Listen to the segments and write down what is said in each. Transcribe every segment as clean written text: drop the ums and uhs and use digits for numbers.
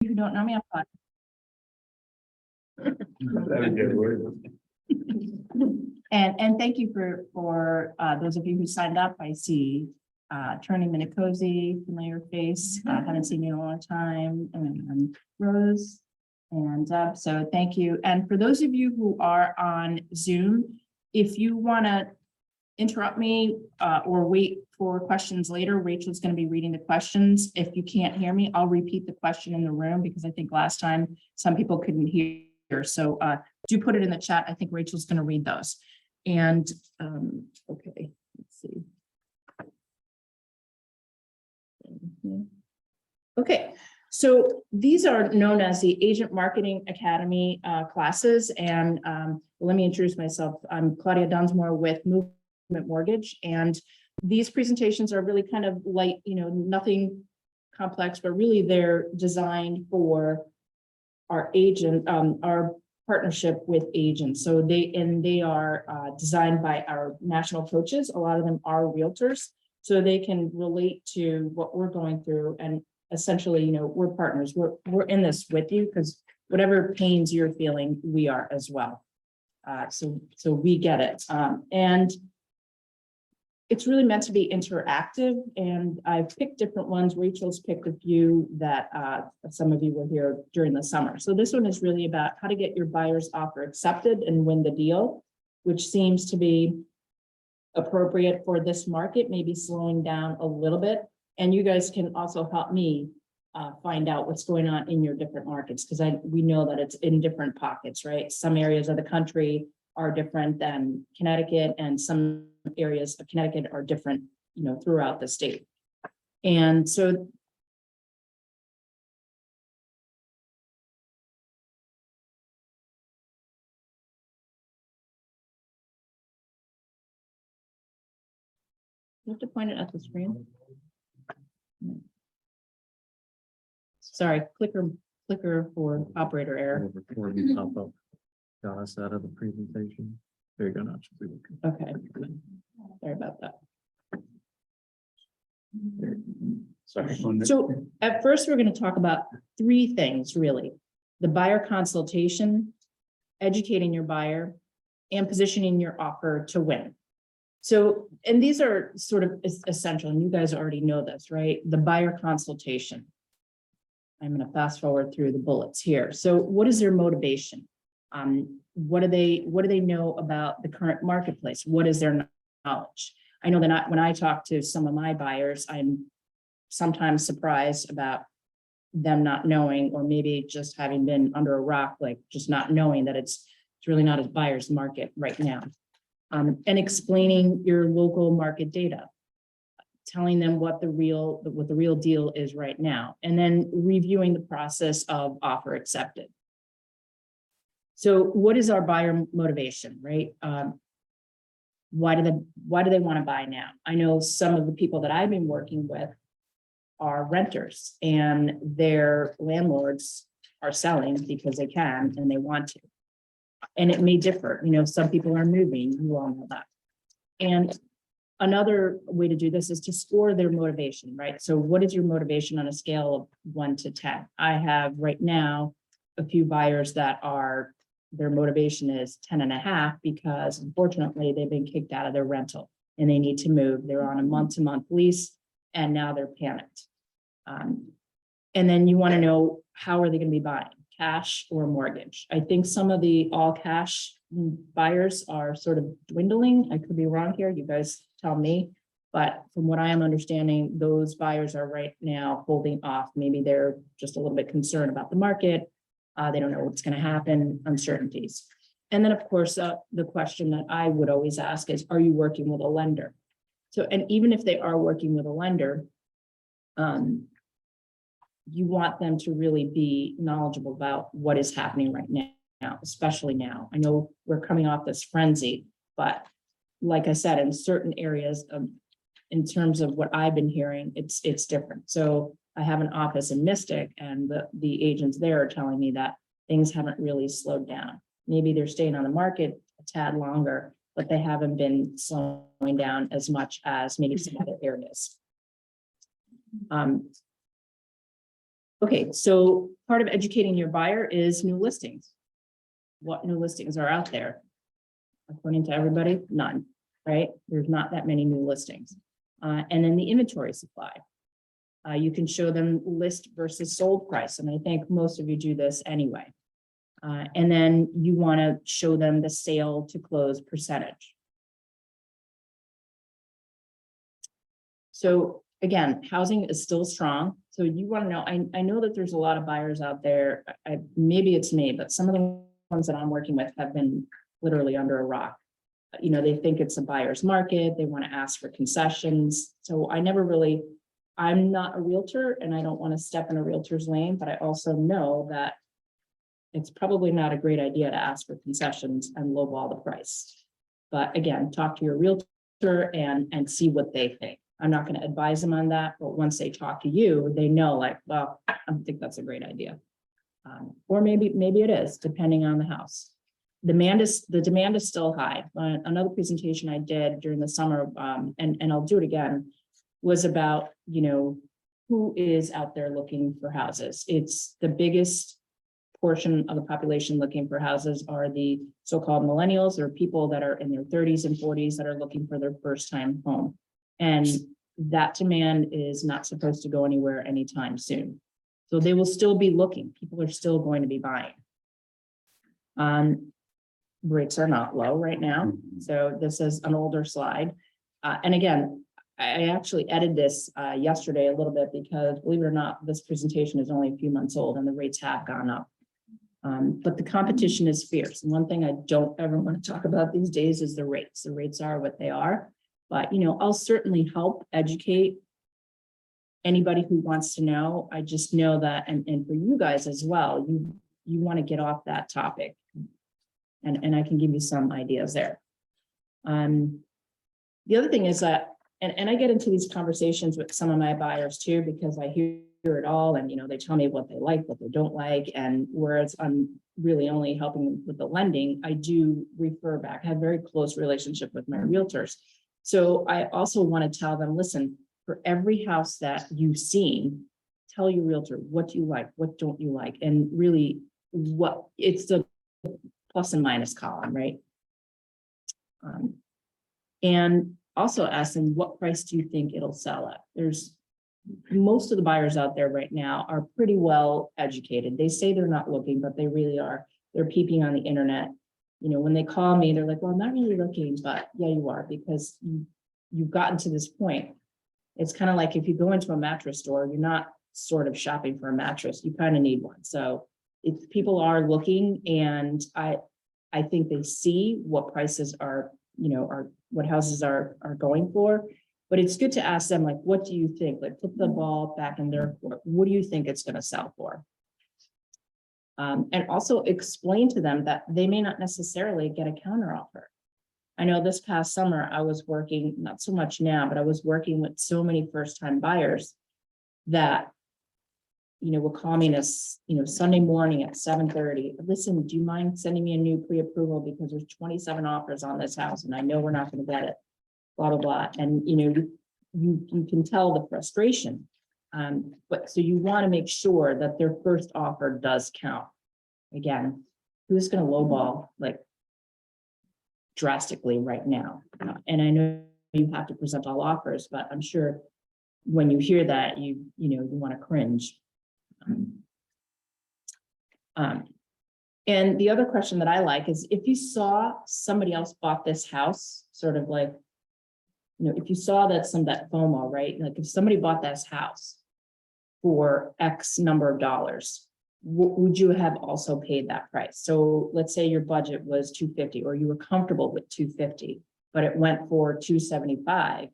If you don't know me, I'm And thank you for those of you who signed up. I see Attorney Minicozy, familiar face. Haven't seen you in a long time. And Rose and Deb. So thank you. And for those of you who are on Zoom, if you want to interrupt me or wait for questions later, Rachel's going to be reading the questions. If you can't hear me, I'll repeat the question in the room because I think last time some people couldn't hear. So do put it in the chat. I think Rachel's going to read those. And okay, let's see. Okay, so these are known as the Agent Marketing Academy classes. And let me introduce myself. I'm Claudia Dunsmore with Movement Mortgage. And these presentations are really kind of light, nothing complex, but really they're designed for our agent, our partnership with agents. So they are designed by our national coaches. A lot of them are realtors, so they can relate to what we're going through. And essentially, we're partners. We're in this with you because whatever pains you're feeling, we are as well. So we get it. And it's really meant to be interactive, and I've picked different ones. Rachel's picked a few that some of you were here during the summer. So this one is really about how to get your buyer's offer accepted and win the deal, which seems to be appropriate for this market, maybe slowing down a little bit. And you guys can also help me find out what's going on in your different markets, because we know that it's in different pockets, right? Some areas of the country are different than Connecticut, and some areas of Connecticut are different, throughout the state. And so you have to point it at the screen. Sorry, clicker for operator error. Before we pop up, got us out of the presentation. There you go. Now. Okay, sorry about that. Sorry. So at first, we're going to talk about three things, really: the buyer consultation, educating your buyer, and positioning your offer to win. So, and these are sort of essential, and you guys already know this, right? The buyer consultation. I'm going to fast forward through the bullets here. So what is their motivation? What do they know about the current marketplace? What is their knowledge? I know that when I talk to some of my buyers, I'm sometimes surprised about them not knowing, or maybe just having been under a rock, like just not knowing that it's really not a buyer's market right now. And explaining your local market data, telling them what the real deal is right now, and then reviewing the process of offer accepted. So what is our buyer motivation, right? Why do they want to buy now? I know some of the people that I've been working with are renters, and their landlords are selling because they can and they want to. And it may differ, some people are moving, you all know that. And another way to do this is to score their motivation, right? So what is your motivation on a scale of 1 to 10? I have right now a few buyers that their motivation is 10.5, because unfortunately they've been kicked out of their rental and they need to move. They're on a month-to-month lease and now they're panicked. And then you want to know, how are they going to be buying, cash or mortgage? I think some of the all cash buyers are sort of dwindling. I could be wrong here. You guys tell me. But from what I am understanding, those buyers are right now holding off. Maybe they're just a little bit concerned about the market. They don't know what's going to happen, uncertainties. And then, of course, the question that I would always ask is, are you working with a lender? So, and even if they are working with a lender, you want them to really be knowledgeable about what is happening right now, especially now. I know we're coming off this frenzy, but like I said, in certain areas, in terms of what I've been hearing, it's different. So I have an office in Mystic, and the agents there are telling me that things haven't really slowed down. Maybe they're staying on the market a tad longer, but they haven't been slowing down as much as maybe some other areas. Okay, so part of educating your buyer is new listings. What new listings are out there? According to everybody, none, right? There's not that many new listings. And then the inventory supply. You can show them list versus sold price, and I think most of you do this anyway. And then you want to show them the sale to close percentage. So again, housing is still strong. So you want to know, I know that there's a lot of buyers out there. Maybe it's me, but some of the ones that I'm working with have been literally under a rock. You know, they think it's a buyer's market. They want to ask for concessions. So I'm not a realtor and I don't want to step in a realtor's lane, but I also know that it's probably not a great idea to ask for concessions and lowball the price. But again, talk to your realtor and see what they think. I'm not going to advise them on that, but once they talk to you, they know like, well, I don't think that's a great idea. Or maybe it is, depending on the house. The demand is still high. Another presentation I did during the summer, and I'll do it again, was about, you know, who is out there looking for houses. It's the biggest portion of the population looking for houses are the so-called millennials, or people that are in their 30s and 40s that are looking for their first time home. And that demand is not supposed to go anywhere anytime soon. So they will still be looking. People are still going to be buying. Rates are not low right now. So this is an older slide. And again, I actually edited this yesterday a little bit because, believe it or not, this presentation is only a few months old and the rates have gone up. But the competition is fierce. And one thing I don't ever want to talk about these days is the rates. The rates are what they are. But, you know, I'll certainly help educate anybody who wants to know. I just know that, and for you guys as well, you want to get off that topic. And I can give you some ideas there. The other thing is that, and I get into these conversations with some of my buyers too, because I hear it all, and you know, they tell me what they like, what they don't like, and whereas I'm really only helping them with the lending, I do refer back. I have a very close relationship with my realtors. So I also want to tell them, listen, for every house that you've seen, tell your realtor, what do you like? What don't you like? And really what it's the plus and minus column, right? And also ask them, what price do you think it'll sell at? There's most of the buyers out there right now are pretty well educated. They say they're not looking, but they really are. They're peeping on the internet. You know, when they call me, they're like, well, I'm not really looking, but yeah, you are, because you've gotten to this point. It's kind of like if you go into a mattress store, you're not sort of shopping for a mattress, you kind of need one. So if people are looking, and I think they see what prices are, you know, are what houses are going for, but it's good to ask them, like, what do you think? Like, put the ball back in their court. What do you think it's going to sell for? And also explain to them that they may not necessarily get a counteroffer. I know this past summer I was working, not so much now, but I was working with so many first-time buyers that, you know, will call me this, you know, Sunday morning at 7:30. Listen, do you mind sending me a new pre-approval because there's 27 offers on this house and I know we're not going to get it, blah, blah, blah. And, you know, you can tell the frustration. But so you want to make sure that their first offer does count. Again, who's going to lowball like drastically right now? And I know you have to present all offers, but I'm sure when you hear that, you want to cringe. And the other question that I like is, if you saw somebody else bought this house, sort of like, you know, if you saw that FOMO, right? Like if somebody bought this house for X number of dollars, would you have also paid that price? So let's say your budget was $250, or you were comfortable with $250, but it went for $275.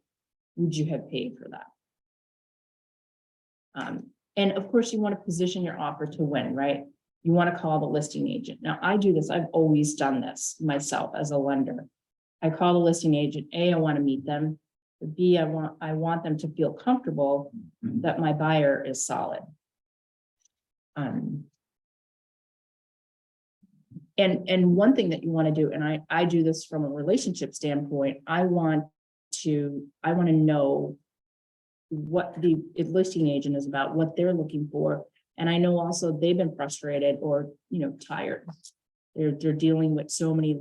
Would you have paid for that? And of course, you want to position your offer to win, right? You want to call the listing agent. Now, I do this. I've always done this myself as a lender. I call the listing agent. A, I want to meet them. B, I want them to feel comfortable that my buyer is solid. And one thing that you want to do, and I do this from a relationship standpoint, I want to know what the listing agent is about, what they're looking for, And I know also they've been frustrated or, tired. They're dealing with so many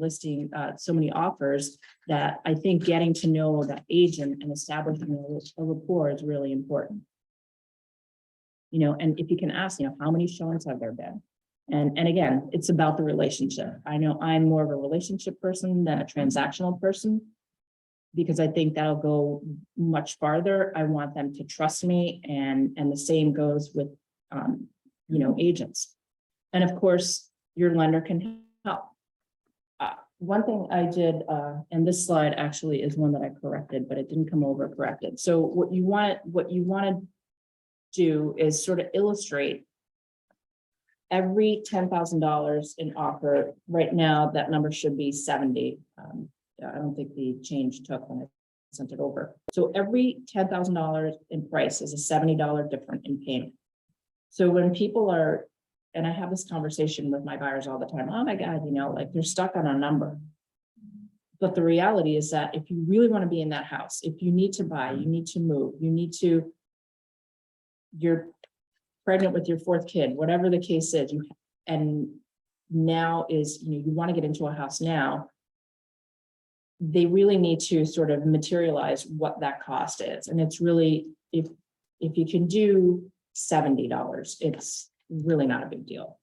so many offers that I think getting to know that agent and establishing a rapport is really important. And if you can ask, how many showings have there been? And again, it's about the relationship. I know I'm more of a relationship person than a transactional person, because I think that'll go much farther. I want them to trust me, and the same goes with, agents. And of course, your lender can help. One thing I did, and this slide actually is one that I corrected, but it didn't come over corrected. So what you want to do is sort of illustrate every $10,000 in offer. Right now, that number should be 70. I don't think the change took when I sent it over. So every $10,000 in price is a $70 difference in payment. So when people are, and I have this conversation with my buyers all the time, oh my God, like they're stuck on a number. But the reality is that if you really want to be in that house, if you need to buy, you need to move, you're pregnant with your fourth kid, whatever the case is, and now is, you want to get into a house now, they really need to sort of materialize what that cost is. And it's really, if you can do $70, it's really not a big deal.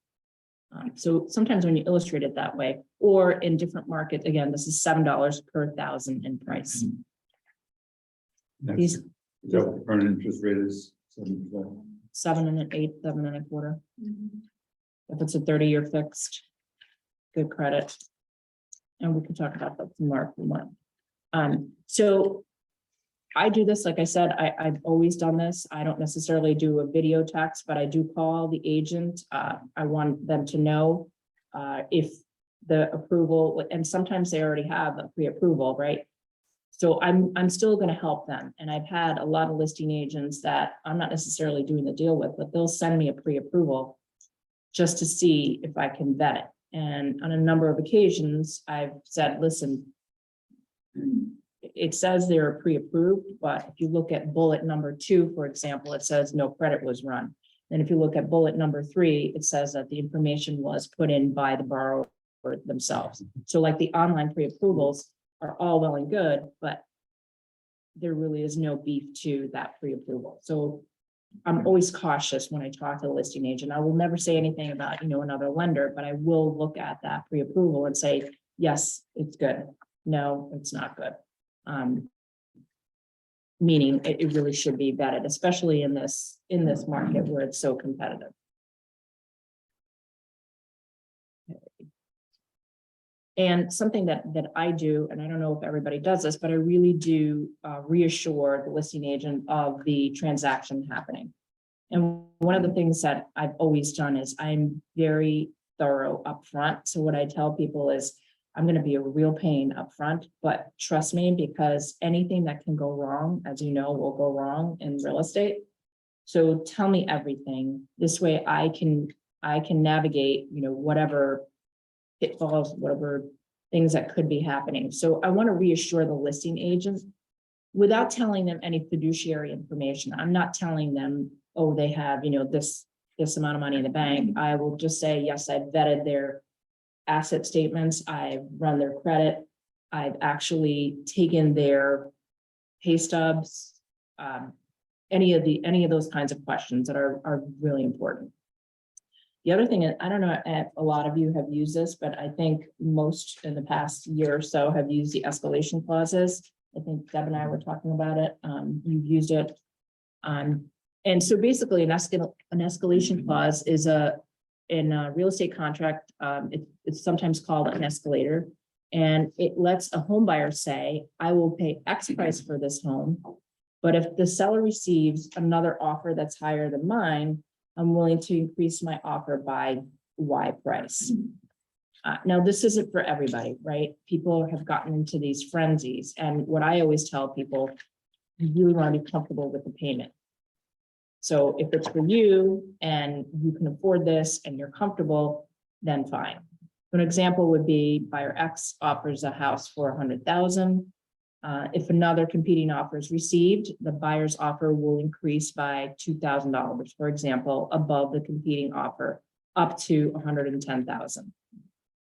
So sometimes when you illustrate it that way, or in different markets, again, this is $7 per 1,000 in price. These Is that what the current interest rate is? 7%? 7 1/8, 7 1/4. If it's a 30-year fixed, good credit. And we can talk about that more if we want. So I do this, like I said, I've always done this. I don't necessarily do a video text, but I do call the agent. I want them to know if the approval, and sometimes they already have a pre-approval, right? So I'm still going to help them. And I've had a lot of listing agents that I'm not necessarily doing the deal with, but they'll send me a pre-approval just to see if I can vet it. And on a number of occasions, I've said, listen, it says they're pre-approved, but if you look at bullet number 2, for example, it says no credit was run. And if you look at bullet number 3, it says that the information was put in by the borrower themselves. So like the online pre-approvals are all well and good, but there really is no beef to that pre-approval. So I'm always cautious when I talk to the listing agent. I will never say anything about, another lender, but I will look at that pre-approval and say, yes, it's good. No, it's not good. Meaning it really should be vetted, especially in this market where it's so competitive. And something that I do, and I don't know if everybody does this, but I really do reassure the listing agent of the transaction happening. And one of the things that I've always done is I'm very thorough upfront. So what I tell people is I'm going to be a real pain upfront, but trust me, because anything that can go wrong, as you know, will go wrong in real estate. So tell me everything. This way I can navigate, whatever pitfalls, whatever things that could be happening. So I want to reassure the listing agent without telling them any fiduciary information. I'm not telling them, oh, they have, this amount of money in the bank. I will just say, yes, I've vetted their asset statements. I've run their credit. I've actually taken their pay stubs, any of those kinds of questions that are really important. The other thing, I don't know if a lot of you have used this, but I think most in the past year or so have used the escalation clauses. I think Deb and I were talking about it. You've used it. And so basically an escalation clause is in a real estate contract. It's sometimes called an escalator, and it lets a home buyer say, I will pay X price for this home, but if the seller receives another offer that's higher than mine, I'm willing to increase my offer by Y price. Now, this isn't for everybody, right? People have gotten into these frenzies. And what I always tell people, you really want to be comfortable with the payment. So if it's for you and you can afford this and you're comfortable, then fine. An example would be buyer X offers a house for $100,000. If another competing offer is received, the buyer's offer will increase by $2,000, for example, above the competing offer, up to $110,000.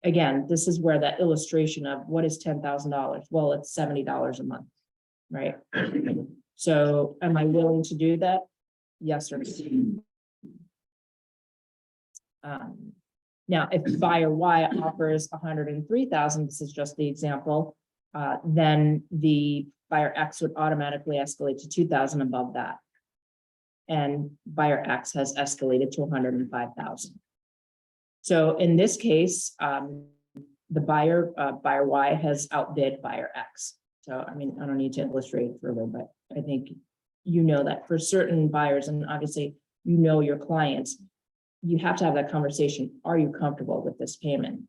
Again, this is where that illustration of what is $10,000? Well, it's $70 a month, right? So am I willing to do that? Yes or no? Now, if buyer Y offers $103,000, this is just the example, then the buyer X would automatically escalate to $2,000 above that. And buyer X has escalated to $105,000. So in this case, the buyer Y has outbid buyer X. So, I mean, I don't need to illustrate it further, but I think you know that for certain buyers, and obviously, you know your clients, you have to have that conversation. Are you comfortable with this payment?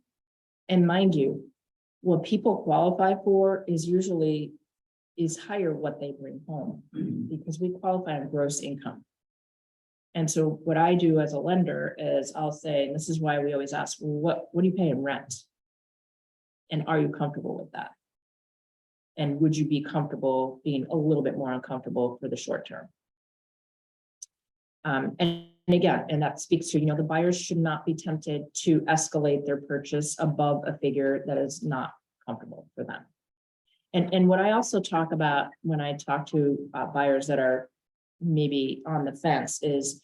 And mind you, what people qualify for is higher what they bring home, because we qualify on gross income. And so what I do as a lender is I'll say, and this is why we always ask, well, what do you pay in rent? And are you comfortable with that? And would you be comfortable being a little bit more uncomfortable for the short term? And again, and that speaks to, the buyers should not be tempted to escalate their purchase above a figure that is not comfortable for them. And what I also talk about when I talk to buyers that are maybe on the fence is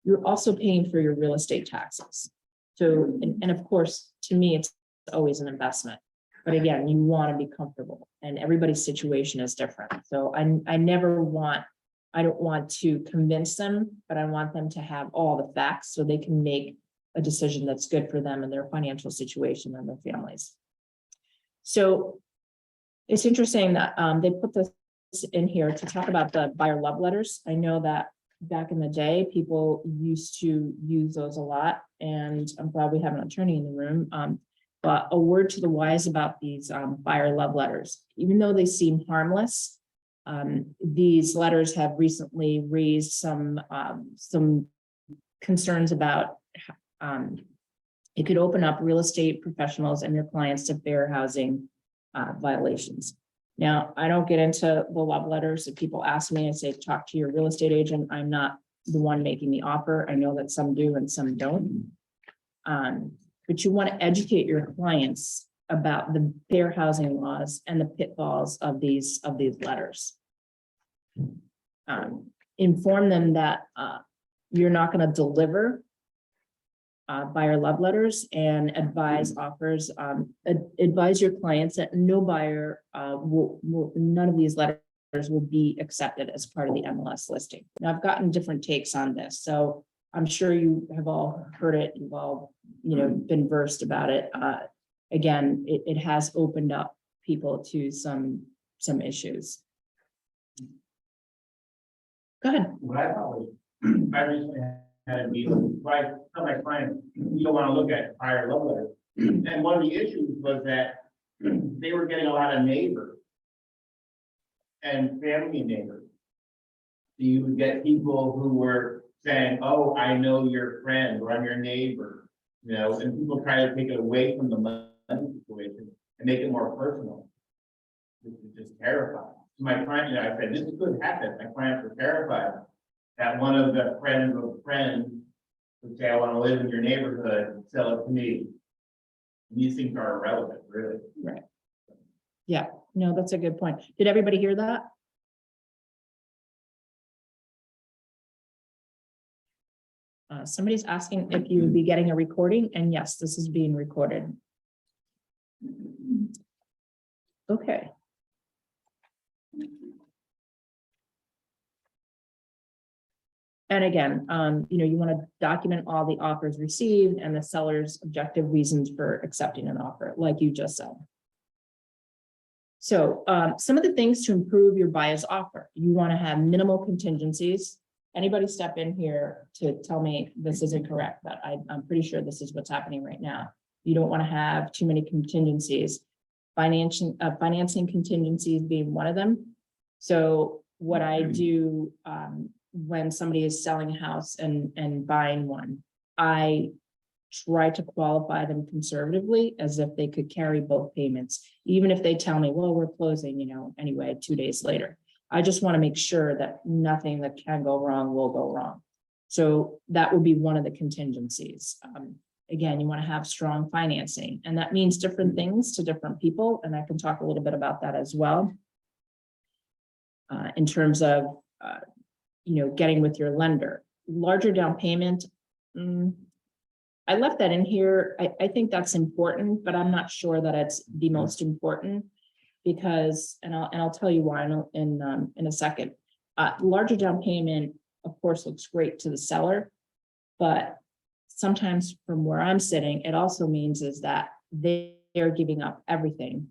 you're also paying for your real estate taxes. So, and of course, to me, it's always an investment. But again, you want to be comfortable, and everybody's situation is different. So I don't want to convince them, but I want them to have all the facts so they can make a decision that's good for them and their financial situation and their families. So it's interesting that they put this in here to talk about the buyer love letters. I know that back in the day, people used to use those a lot, and I'm glad we have an attorney in the room. But a word to the wise about these buyer love letters, even though they seem harmless, these letters have recently raised some concerns about it could open up real estate professionals and your clients to fair housing violations. Now, I don't get into the love letters. If people ask me, I say, talk to your real estate agent. I'm not the one making the offer. I know that some do and some don't. But you want to educate your clients about the fair housing laws and the pitfalls of these letters. Inform them that you're not going to deliver buyer love letters, and advise your clients that no buyer none of these letters will be accepted as part of the MLS listing. Now, I've gotten different takes on this, so I'm sure you have all heard it. You've all, been versed about it. Again, it has opened up people to some issues. Go ahead. What I thought was, I recently had a meeting, I tell my clients, you don't want to look at buyer love letters. And one of the issues was that they were getting a lot of neighbors and family neighbors. So you would get people who were saying, oh, I know your friend, or I'm your neighbor, and people try to take it away from the money situation and make it more personal. This is just terrifying. So my client, I said, this could happen. My clients were terrified that one of the friends of a friend would say, I want to live in your neighborhood, sell it to me. And these things are irrelevant, really. Right. Yeah, no, that's a good point. Did everybody hear that? Somebody's asking if you would be getting a recording, and yes, this is being recorded. Okay. And again, you want to document all the offers received and the seller's objective reasons for accepting an offer, like you just said. So some of the things to improve your buyer's offer: you want to have minimal contingencies. Anybody step in here to tell me this isn't correct, but I'm pretty sure this is what's happening right now. You don't want to have too many contingencies. Financing contingencies being one of them. So what I do when somebody is selling a house and buying one, I try to qualify them conservatively as if they could carry both payments, even if they tell me, well, we're closing, anyway, 2 days later. I just want to make sure that nothing that can go wrong will go wrong. So that would be one of the contingencies. Again, you want to have strong financing, and that means different things to different people. And I can talk a little bit about that as well. In terms of, getting with your lender, larger down payment. I left that in here. I think that's important, but I'm not sure that it's the most important because, and I'll tell you why in a second. Larger down payment, of course, looks great to the seller, but sometimes from where I'm sitting, it also means is that they're giving up everything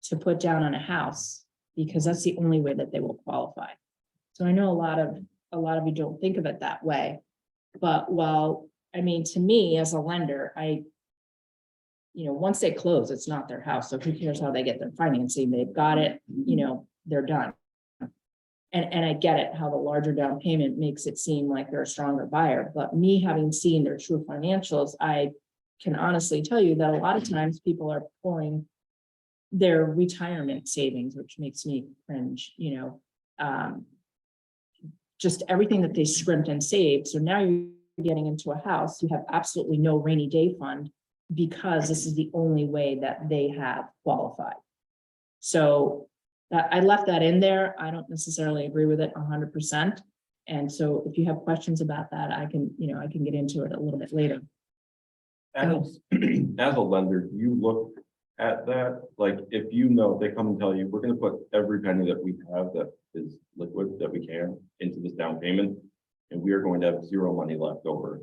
to put down on a house because that's the only way that they will qualify. So I know a lot of you don't think of it that way, but to me as a lender, once they close, it's not their house. So who cares how they get their financing? They've got it, they're done. And I get it, how the larger down payment makes it seem like they're a stronger buyer, but me having seen their true financials, I can honestly tell you that a lot of times people are pouring their retirement savings, which makes me cringe, just everything that they scrimped and saved. So now you're getting into a house, you have absolutely no rainy day fund because this is the only way that they have qualified. So I left that in there. I don't necessarily agree with it 100%. And so if you have questions about that, I can get into it a little bit later. As a lender, do you look at that? Like, if they come and tell you, we're gonna put every penny that we have that is liquid that we can into this down payment, and we are going to have zero money left over,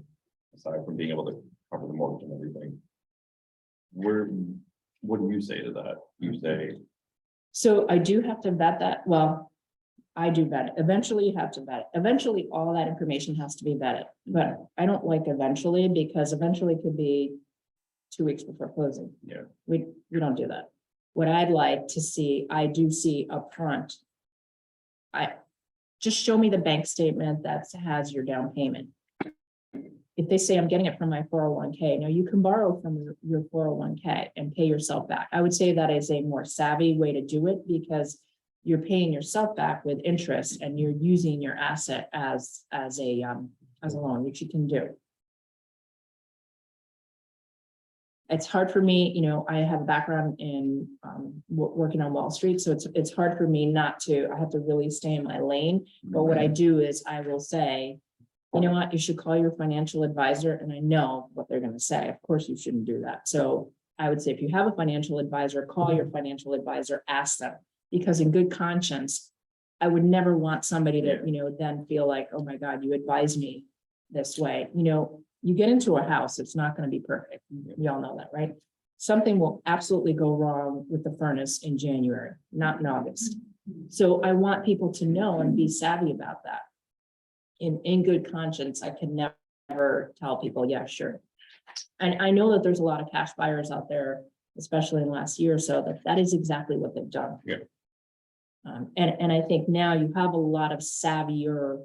aside from being able to cover the mortgage and everything. What do you say to that? You say, So I do have to vet that. Well, I do vet it. Eventually you have to vet it. Eventually all that information has to be vetted, but I don't like eventually because eventually could be 2 weeks before closing. Yeah. We don't do that. What I'd like to see, I do see upfront. Just show me the bank statement that has your down payment. If they say I'm getting it from my 401k, no, you can borrow from your 401k and pay yourself back. I would say that is a more savvy way to do it because you're paying yourself back with interest and you're using your asset as a loan, which you can do. It's hard for me, I have a background in working on Wall Street, so it's hard for me not to. I have to really stay in my lane. But what I do is I will say, you know what, you should call your financial advisor, and I know what they're going to say. Of course, you shouldn't do that. So I would say if you have a financial advisor, call your financial advisor, ask them, because in good conscience, I would never want somebody to, then feel like, oh my God, you advised me this way. You get into a house, it's not going to be perfect. We all know that, right? Something will absolutely go wrong with the furnace in January, not in August. So I want people to know and be savvy about that. In good conscience, I can never tell people, yeah, sure. And I know that there's a lot of cash buyers out there, especially in the last year or so, that is exactly what they've done. Yeah. And I think now you have a lot of savvier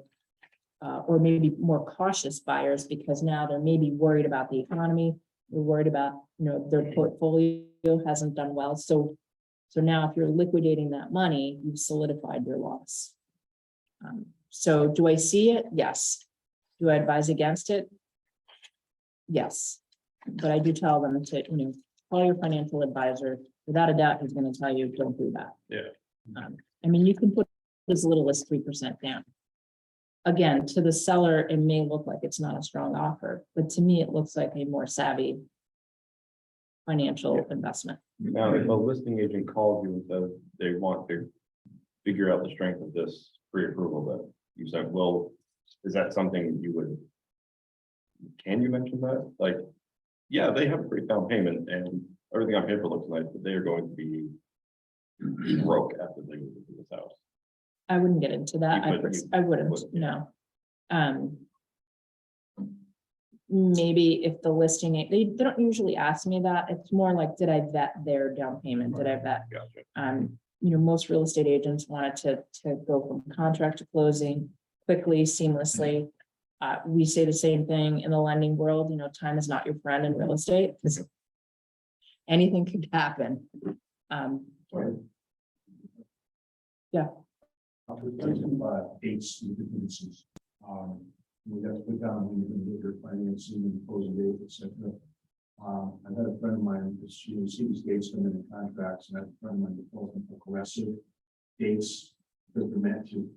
or maybe more cautious buyers because now they're maybe worried about the economy. They're worried about, their portfolio hasn't done well. So now if you're liquidating that money, you've solidified your loss. So do I see it? Yes. Do I advise against it? Yes. But I do tell them to, call your financial advisor. Without a doubt, he's going to tell you, don't do that. Yeah. You can put as little as 3% down. Again, to the seller, it may look like it's not a strong offer, but to me, it looks like a more savvy financial investment. Now, if a listing agent calls you and says they want to figure out the strength of this pre-approval that you said, well, is that something can you mention that? Like, yeah, they have a great down payment and everything on paper looks nice, but they are going to be broke after they move into this house. I wouldn't get into that. I wouldn't, wouldn't. no. Maybe if the listing, they don't usually ask me that. It's more like, did I vet their down payment? Did I vet? Gotcha. Most real estate agents wanted to go from contract to closing quickly, seamlessly. We say the same thing in the lending world, time is not your friend in real estate. 'Cause anything could happen. Dates and differences. We got to put down when you're gonna get your financing and closing date, et cetera. I've had a friend of mine, she receives dates from the contracts, and I have a friend of mine that calls them aggressive dates that they're meant to.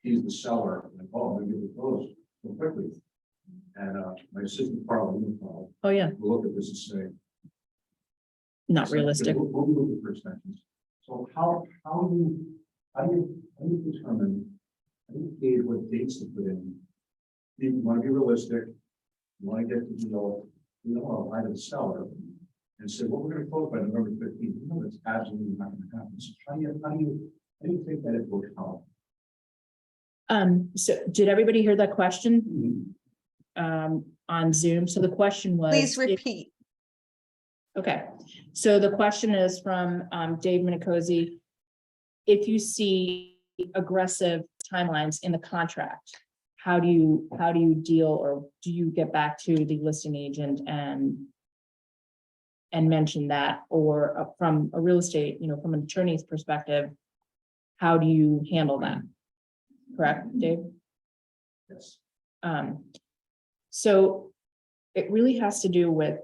He's the seller, and oh, maybe we close so quickly. And my assistant Carl, Oh, yeah, will look at this and say, not realistic. We'll be looking for extensions. So how do you determine, how do you gauge what dates to put in? You want to be realistic, you want to get the deal, lie to the seller and say, well, we're going to close by November 15th. That's absolutely not going to happen. So how do you take that into account? So did everybody hear that question? On Zoom? So the question was. Please repeat. Okay, so the question is from Dave Minicozy. If you see aggressive timelines in the contract, how do you deal, or do you get back to the listing agent and mention that, or from a real estate, from an attorney's perspective, how do you handle that? Correct, Dave? Yes. So it really has to do with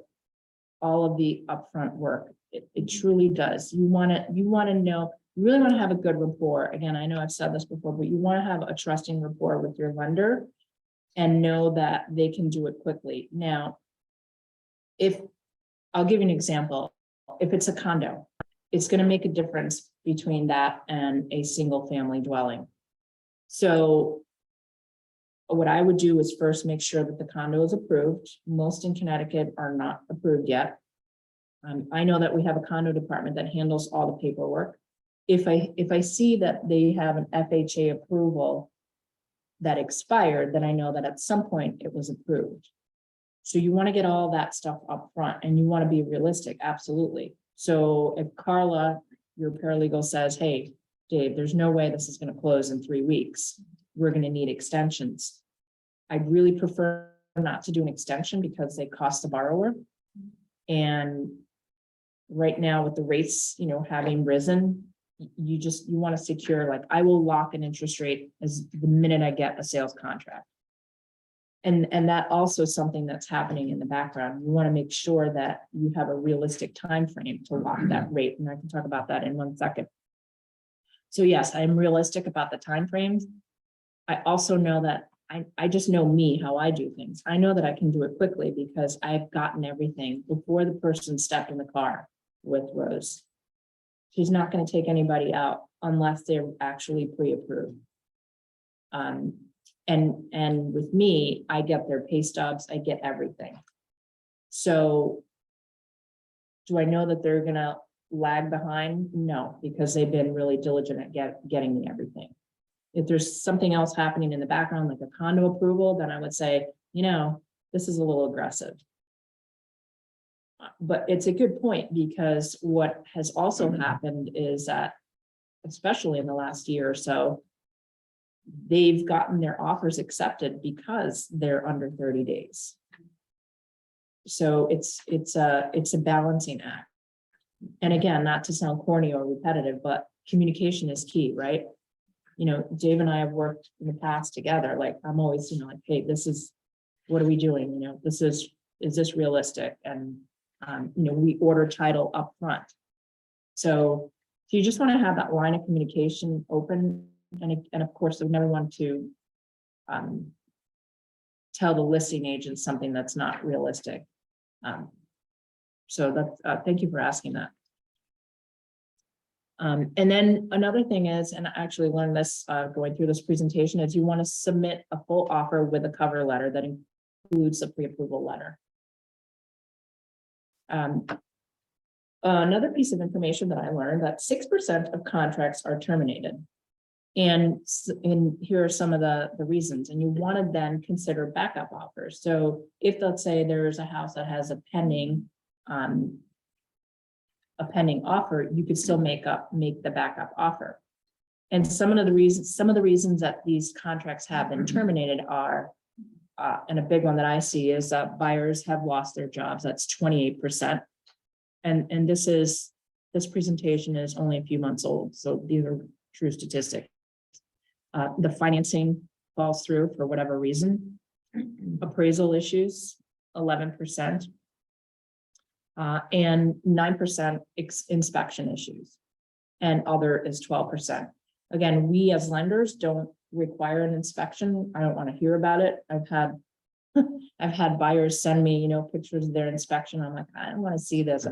all of the upfront work. It truly does. You want to know, you really want to have a good rapport. Again, I know I've said this before, but you want to have a trusting rapport with your lender and know that they can do it quickly. Now, I'll give you an example. If it's a condo, it's going to make a difference between that and a single family dwelling. So what I would do is first make sure that the condo is approved. Most in Connecticut are not approved yet. I know that we have a condo department that handles all the paperwork. If I see that they have an FHA approval that expired, then I know that at some point it was approved. So you want to get all that stuff up front, and you want to be realistic, absolutely. So if Carla, your paralegal, says, hey, Dave, there's no way this is going to close in 3 weeks. We're going to need extensions. I'd really prefer not to do an extension because they cost the borrower. And right now with the rates, having risen, you want to secure, like, I will lock an interest rate as the minute I get a sales contract. And that also is something that's happening in the background. You want to make sure that you have a realistic time frame to lock that rate. And I can talk about that in 1 second. So yes, I'm realistic about the timeframes. I also know that I just know me, how I do things. I know that I can do it quickly because I've gotten everything before the person stepped in the car with Rose. She's not going to take anybody out unless they're actually pre-approved. And with me, I get their pay stubs, I get everything. So do I know that they're going to lag behind? No, because they've been really diligent at getting me everything. If there's something else happening in the background, like a condo approval, then I would say, this is a little aggressive. But it's a good point, because what has also happened is that, especially in the last year or so, they've gotten their offers accepted because they're under 30 days. So it's a balancing act. And again, not to sound corny or repetitive, but communication is key, right? Dave and I have worked in the past together. Like, I'm always, like, hey, what are we doing? Is this realistic? And, we order title up front. So you just want to have that line of communication open. And of course, I never want to tell the listing agent something that's not realistic. So that's, thank you for asking that. And then another thing is, and I actually learned this going through this presentation, is you want to submit a full offer with a cover letter that includes a pre-approval letter. Another piece of information that I learned, that 6% of contracts are terminated. And here are some of the reasons, and you want to then consider backup offers. So if, let's say, there's a house that has a pending offer, you could still make the backup offer. And some of the reasons that these contracts have been terminated are and a big one that I see is that buyers have lost their jobs. That's 28%. And this presentation is only a few months old, so these are true statistics. The financing falls through for whatever reason. Appraisal issues, 11%. And 9% inspection issues. And other is 12%. Again, we as lenders don't require an inspection. I don't want to hear about it. I've had buyers send me, pictures of their inspection. I'm like, I don't want to see this. I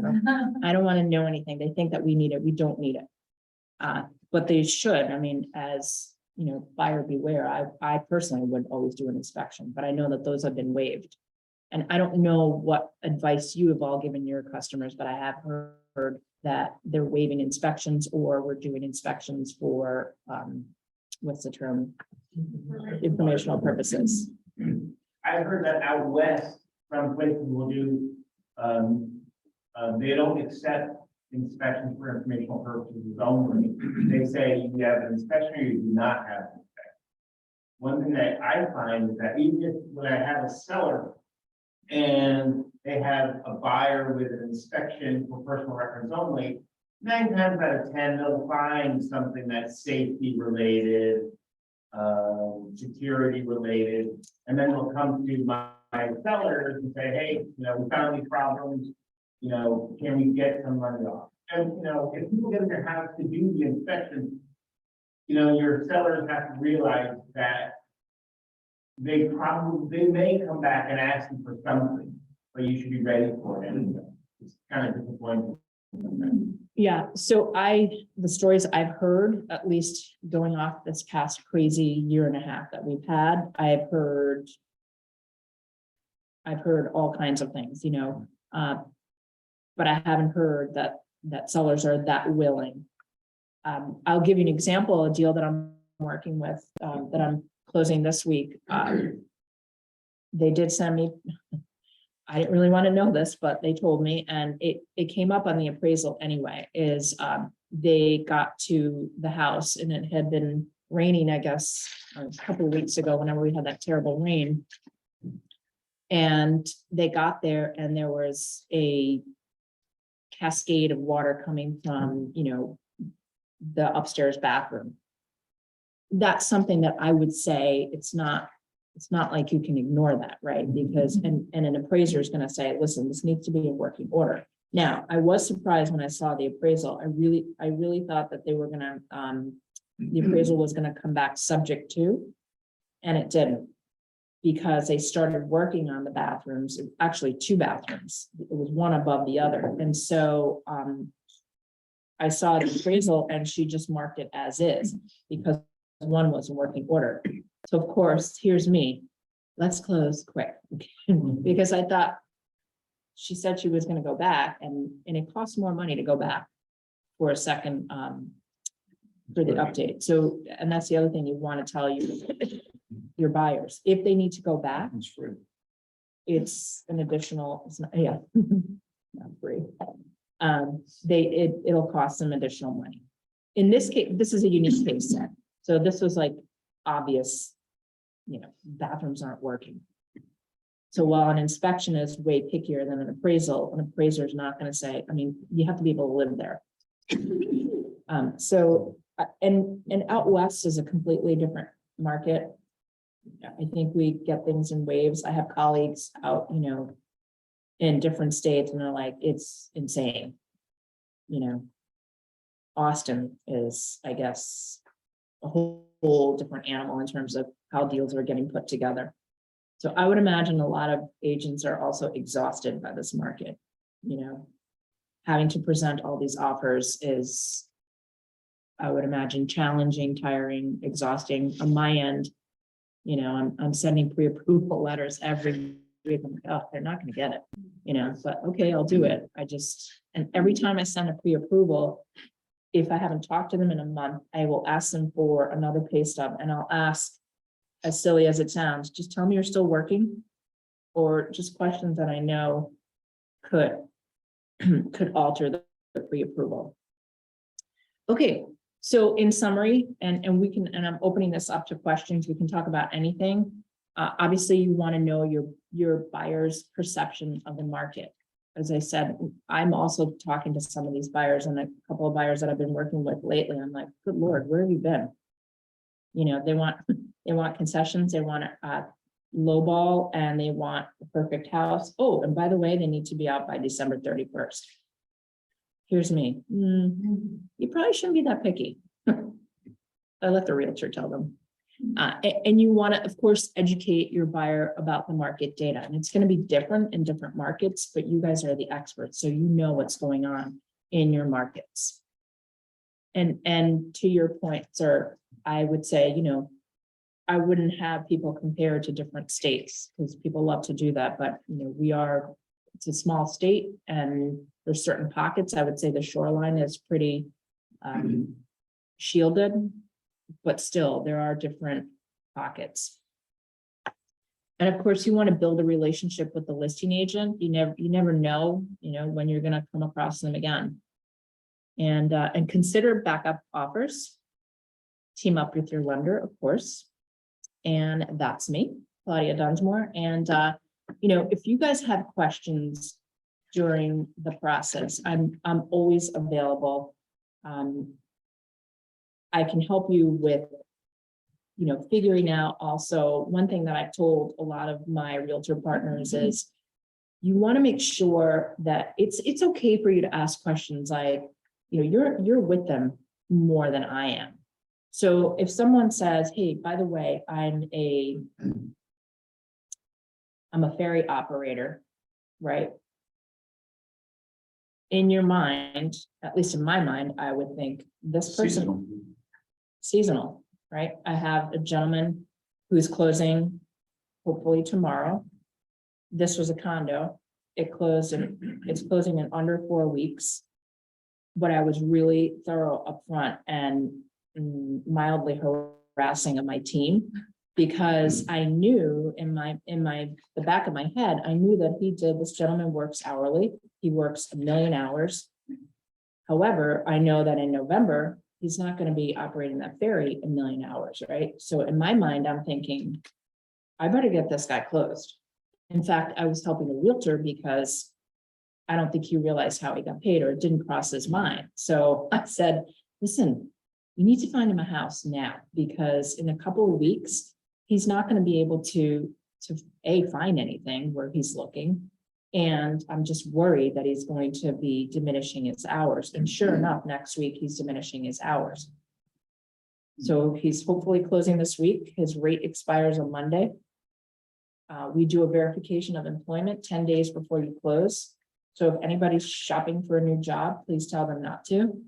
don't want to know anything. They think that we need it. We don't need it. But they should. I mean, as buyer beware. I personally would always do an inspection, but I know that those have been waived. And I don't know what advice you have all given your customers, but I have heard that they're waiving inspections, or we're doing inspections for, what's the term? Informational purposes. I've heard that out west, some places will do, they don't accept inspections for informational purposes only. They say you have an inspection or you do not have an inspection. One thing that I find is that even if when I have a seller and they have a buyer with an inspection for personal records only, 9 times out of 10, they'll find something that's safety related, security related, and then they'll come to my sellers and say, hey, we found these problems, can we get some money off? And, if people get in their house to do the inspection, your sellers have to realize that they may come back and ask you for something, but you should be ready for it. And it's kind of disappointing. Yeah, so the stories I've heard, at least going off this past crazy year and a half that we've had, I've heard all kinds of things, but I haven't heard that sellers are that willing. I'll give you an example, a deal that I'm working with, that I'm closing this week. They did send me, I didn't really want to know this, but they told me, and it came up on the appraisal anyway, is they got to the house and it had been raining, I guess, a couple of weeks ago, whenever we had that terrible rain. And they got there and there was a cascade of water coming from, the upstairs bathroom. That's something that I would say it's not like you can ignore that, right? Because, and an appraiser is going to say, listen, this needs to be in working order. Now, I was surprised when I saw the appraisal. I really thought that they were going to, the appraisal was going to come back subject to, and it didn't, because they started working on the bathrooms, actually 2 bathrooms. It was one above the other. And so, I saw the appraisal and she just marked it as is because one was in working order. So of course, here's me, let's close quick, because I thought she said she was going to go back, and it costs more money to go back for a second, for the update. So, and that's the other thing you want to tell your buyers, if they need to go back, It's free. it's an additional, it's not, yeah, not free. It'll cost them additional money. In this case, this is a unique case set. So this was like obvious, bathrooms aren't working. So while an inspection is way pickier than an appraisal, an appraiser is not going to say, you have to be able to live there. And out west is a completely different market. I think we get things in waves. I have colleagues out, in different states, and they're like, it's insane. Austin is, I guess, a whole different animal in terms of how deals are getting put together. So I would imagine a lot of agents are also exhausted by this market. Having to present all these offers is, I would imagine, challenging, tiring, exhausting. On my end, I'm sending pre-approval letters every week. I'm like, oh, they're not going to get it, but okay, I'll do it. And every time I send a pre-approval, if I haven't talked to them in a month, I will ask them for another pay stub, and I'll ask, as silly as it sounds, just tell me you're still working, or just questions that I know could alter the pre-approval. Okay, so in summary, and I'm opening this up to questions. We can talk about anything. Obviously, you want to know your buyer's perception of the market. As I said, I'm also talking to some of these buyers and a couple of buyers that I've been working with lately. I'm like, good Lord, where have you been? You know, they want concessions, they want lowball, and they want the perfect house. Oh, and by the way, they need to be out by December 31st. Here's me. You probably shouldn't be that picky. I let the realtor tell them. And you want to, of course, educate your buyer about the market data, and it's going to be different in different markets, but you guys are the experts, so you know what's going on in your markets. And to your point, sir, I would say, you know, I wouldn't have people compare to different states because people love to do that, but you know, it's a small state and there's certain pockets. I would say the shoreline is pretty shielded, but still there are different pockets. And of course, you want to build a relationship with the listing agent. You never know, you know, when you're going to come across them again. And consider backup offers. Team up with your lender, of course. And that's me, Claudia Dunsmore. And you know, if you guys have questions during the process, I'm always available. I can help you with, you know, figuring out also one thing that I've told a lot of my realtor partners is you want to make sure that it's okay for you to ask questions like, you know, you're with them more than I am. So if someone says, hey, by the way, I'm a ferry operator, right? In your mind, at least in my mind, I would think this person seasonal, right? I have a gentleman who's closing hopefully tomorrow. This was a condo. It's closing in under 4 weeks. But I was really thorough upfront and mildly harassing of my team because I knew in the back of my head, I knew that this gentleman works hourly. He works 1 million hours. However, I know that in November, he's not going to be operating that ferry 1 million hours, right? So in my mind, I'm thinking, I better get this guy closed. In fact, I was helping the realtor because I don't think he realized how he got paid or it didn't cross his mind. So I said, listen, you need to find him a house now because in a couple of weeks, he's not going to be able to find anything where he's looking. And I'm just worried that he's going to be diminishing his hours. And sure enough, next week, he's diminishing his hours. So he's hopefully closing this week. His rate expires on Monday. We do a verification of employment 10 days before you close. So if anybody's shopping for a new job, please tell them not to.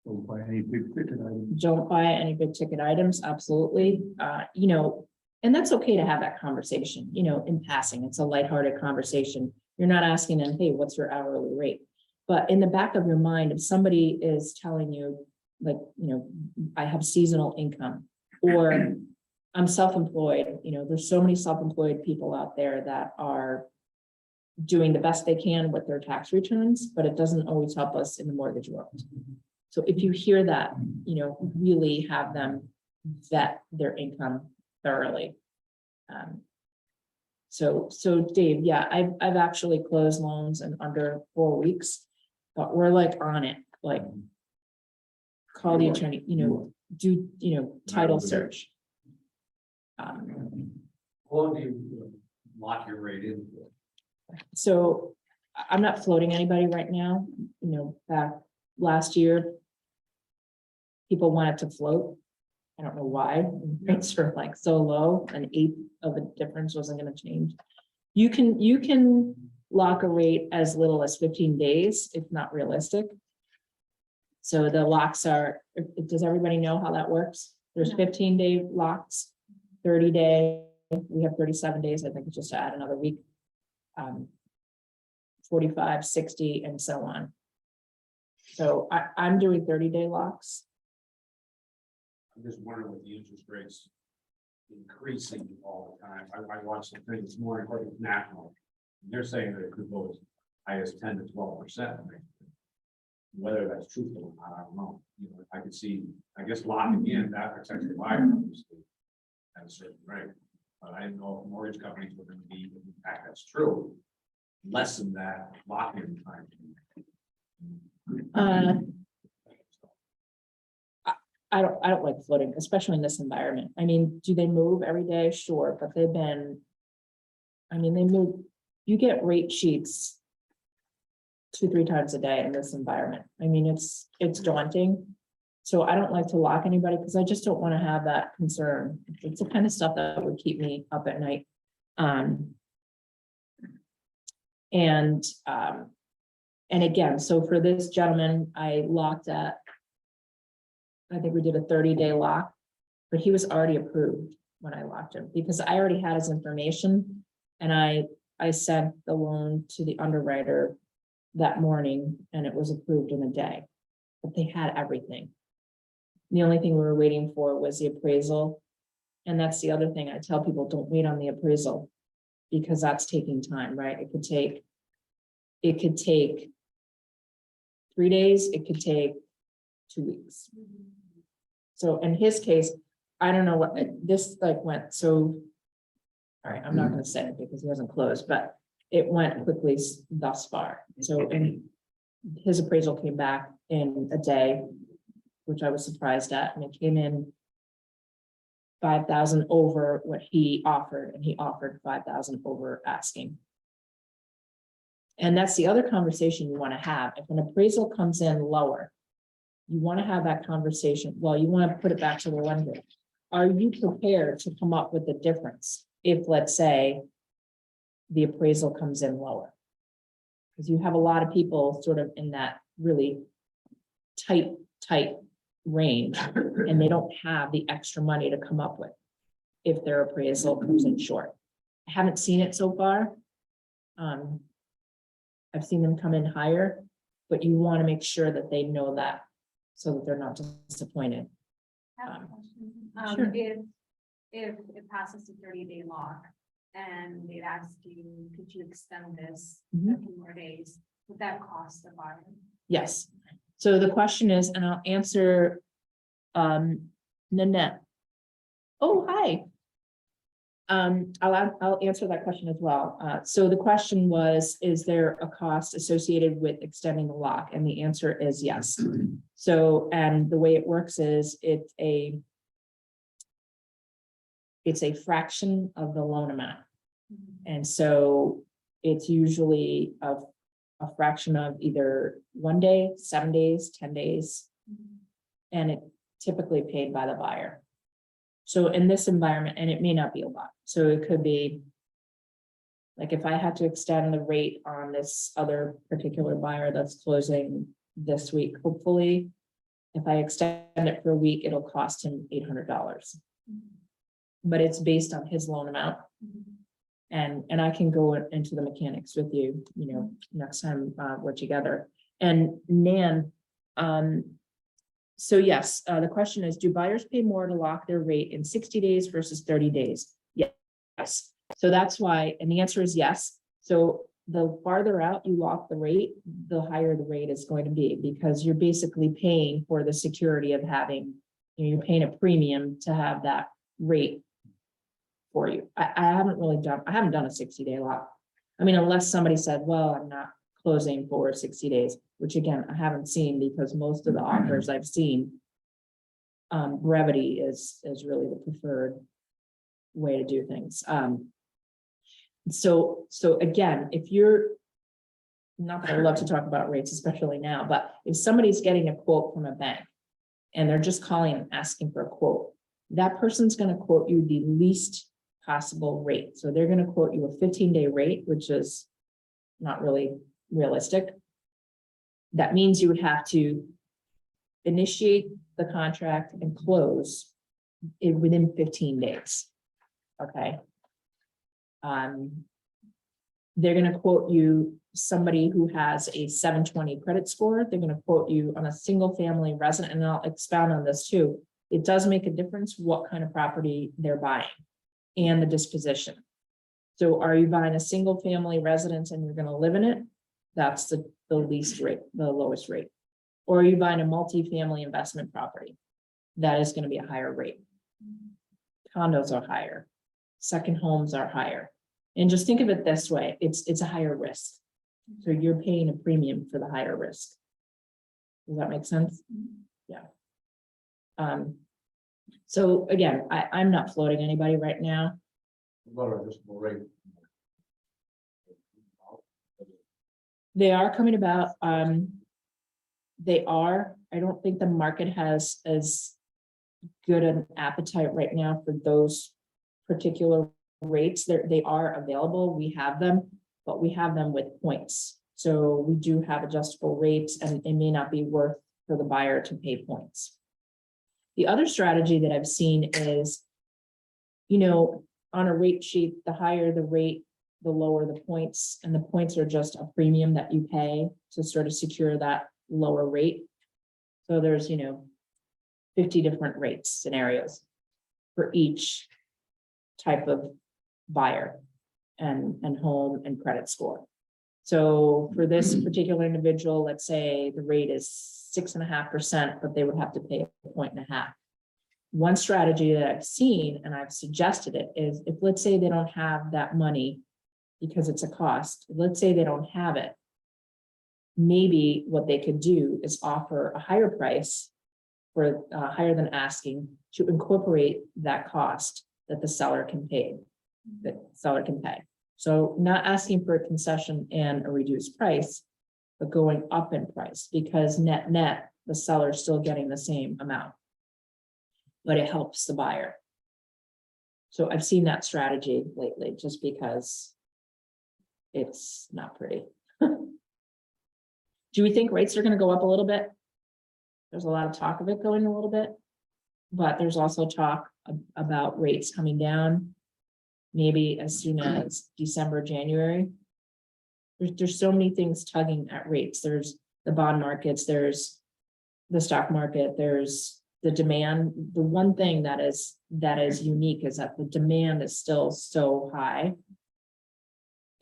Don't buy any big ticket items. Don't buy any big ticket items, absolutely. You know, and that's okay to have that conversation, you know, in passing. It's a lighthearted conversation. You're not asking them, hey, what's your hourly rate? But in the back of your mind, if somebody is telling you, like, you know, I have seasonal income or I'm self-employed, you know, there's so many self-employed people out there that are doing the best they can with their tax returns, but it doesn't always help us in the mortgage world. So if you hear that, you know, really have them vet their income thoroughly. So Dave, yeah, I've actually closed loans in under 4 weeks, but we're like on it, like call the attorney, you know, do, you know, title search. What do you lock your rate in? So I'm not floating anybody right now, you know, back last year, people wanted to float. I don't know why. Rates were like so low, an eighth of a difference wasn't going to change. You can lock a rate as little as 15 days. It's not realistic. So the locks are, does everybody know how that works? There's 15-day locks, 30-day, we have 37 days. I think it's just to add another week. 45, 60, and so on. So I'm doing 30-day locks. I'm just wondering with the interest rates increasing all the time. I watched the thing this morning, according to national. They're saying that it could go as high as 10 to 12%. Whether that's truthful or not, I don't know. You know, I could see, I guess locking in, that protects the buyer, obviously, at a certain rate. But I didn't know if mortgage companies were gonna be, in fact, that's true, lessen that lock-in time. I don't like floating, especially in this environment. I mean, do they move every day? Sure, but they've been. I mean, they move, you get rate sheets 2-3 times a day in this environment. I mean, it's daunting. So I don't like to lock anybody because I just don't want to have that concern. It's the kind of stuff that would keep me up at night. And again, so for this gentleman, I locked at, I think we did a 30-day lock, but he was already approved when I locked him because I already had his information. And I sent the loan to the underwriter that morning and it was approved in a day, but they had everything. The only thing we were waiting for was the appraisal. And that's the other thing I tell people, don't wait on the appraisal because that's taking time, right? It could take 3 days, it could take 2 weeks. So in his case, I don't know what this like went, so. All right, I'm not gonna say it because he hasn't closed, but it went quickly thus far. So, and his appraisal came back in a day, which I was surprised at, and it came in 5,000 over what he offered, and he offered 5,000 over asking. And that's the other conversation you want to have. If an appraisal comes in lower, you want to have that conversation. Well, you want to put it back to the lender. Are you prepared to come up with the difference? If, let's say, the appraisal comes in lower. Because you have a lot of people sort of in that really tight range, and they don't have the extra money to come up with if their appraisal comes in short. I haven't seen it so far. I've seen them come in higher, but you want to make sure that they know that so that they're not disappointed. I have a question. Sure. If it passes a 30-day lock and they'd ask you, could you extend this a few more days? Would that cost the buyer? Yes. So the question is, and I'll answer, Nanette. Oh, hi. I'll answer that question as well. So the question was, is there a cost associated with extending the lock? And the answer is yes. So, and the way it works is it's a fraction of the loan amount. And so it's usually a fraction of either 1 day, 7 days, 10 days. And it typically paid by the buyer. So in this environment, and it may not be a lot, so it could be like if I had to extend the rate on this other particular buyer that's closing this week, hopefully, if I extend it for a week, it'll cost him $800. But it's based on his loan amount. And I can go into the mechanics with you, next time we're together. And Nan, so yes, the question is, do buyers pay more to lock their rate in 60 days versus 30 days? Yes. So that's why, and the answer is yes. So the farther out you lock the rate, the higher the rate is going to be, because you're basically paying for the security of having, you're paying a premium to have that rate for you. I haven't done a 60-day lock. I mean, unless somebody said, well, I'm not closing for 60 days, which again, I haven't seen, because most of the offers I've seen, brevity is really the preferred way to do things. So again, if you're not that I love to talk about rates, especially now, but if somebody's getting a quote from a bank and they're just calling and asking for a quote, that person's going to quote you the least possible rate. So they're going to quote you a 15-day rate, which is not really realistic. That means you would have to initiate the contract and close it within 15 days. Okay. They're going to quote you somebody who has a 720 credit score. They're going to quote you on a single family resident, and I'll expound on this too. It does make a difference what kind of property they're buying and the disposition. So are you buying a single family residence and you're going to live in it? That's the least rate, the lowest rate. Or are you buying a multifamily investment property? That is gonna be a higher rate. Condos are higher, second homes are higher. And just think of it this way, it's a higher risk. So you're paying a premium for the higher risk. Does that make sense? Yeah. So again, I'm not floating anybody right now. What about adjustable rate? They are coming about, they are, I don't think the market has as good an appetite right now for those particular rates. They are available, we have them, but we have them with points. So we do have adjustable rates and it may not be worth for the buyer to pay points. The other strategy that I've seen is, on a rate sheet, the higher the rate, the lower the points, and the points are just a premium that you pay to sort of secure that lower rate. So there's, 50 different rates scenarios for each type of buyer and home and credit score. So for this particular individual, let's say the rate is 6.5%, but they would have to pay 1.5. One strategy that I've seen, and I've suggested it, is if, let's say they don't have that money because it's a cost, let's say they don't have it, maybe what they could do is offer a higher price for higher than asking to incorporate that cost that the seller can pay, So not asking for a concession and a reduced price, but going up in price, because net, the seller is still getting the same amount, but it helps the buyer. So I've seen that strategy lately, just because it's not pretty. Do we think rates are going to go up a little bit? There's a lot of talk of it going a little bit, but there's also talk about rates coming down, maybe as soon as December, January. There's so many things tugging at rates. There's the bond markets, there's the stock market, there's the demand. The one thing that is unique is that the demand is still so high.